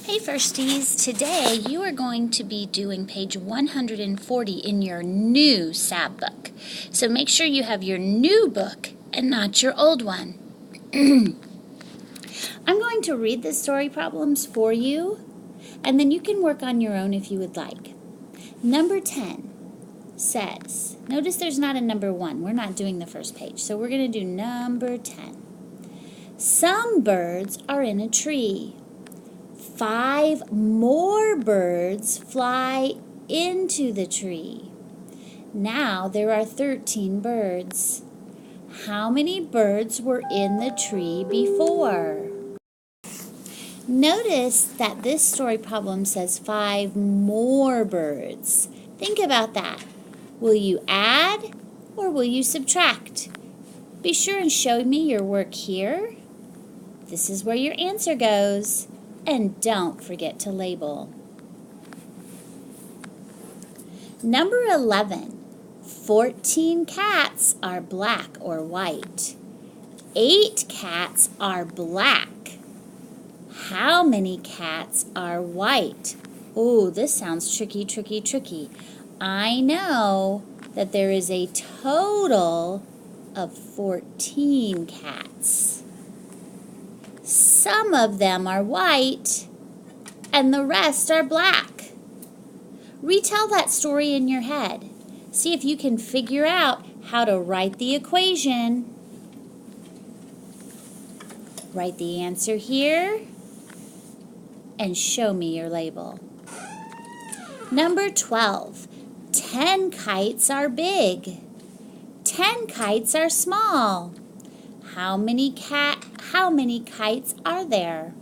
Hey Firsties, today you are going to be doing page 140 in your new SAB book. So make sure you have your new book and not your old one. I'm going to read the story problems for you, and then you can work on your own if you would like. Number 10 says, notice there's not a number 1. We're not doing the first page, so we're going to do number 10. Some birds are in a tree. 5 more birds fly into the tree. Now there are 13 birds. How many birds were in the tree before? Notice that this story problem says 5 more birds. Think about that. Will you add or will you subtract? Be sure and show me your work here. This is where your answer goes. And don't forget to label. Number 11. 14 cats are black or white. 8 cats are black. How many cats are white? Oh, this sounds tricky. I know that there is a total of 14 cats. Some of them are white, and the rest are black. Retell that story in your head. See if you can figure out how to write the equation. Write the answer here, and show me your label. Number 12. 10 kites are big. 10 kites are small. How many kites are there?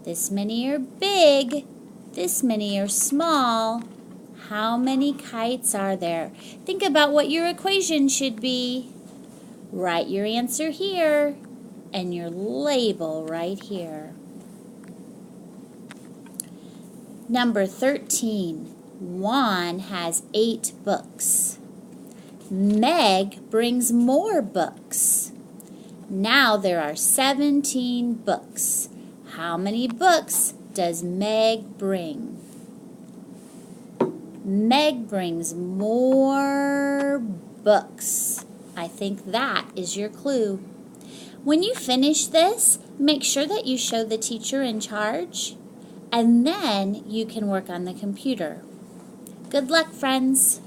This many are big. This many are small. How many kites are there? Think about what your equation should be. Write your answer here and your label right here. Number 13. Juan has 8 books. Meg brings more books. Now there are 17 books. How many books does Meg bring? Meg brings more books. I think that is your clue. When you finish this, make sure that you show the teacher in charge, and then you can work on the computer. Good luck, friends.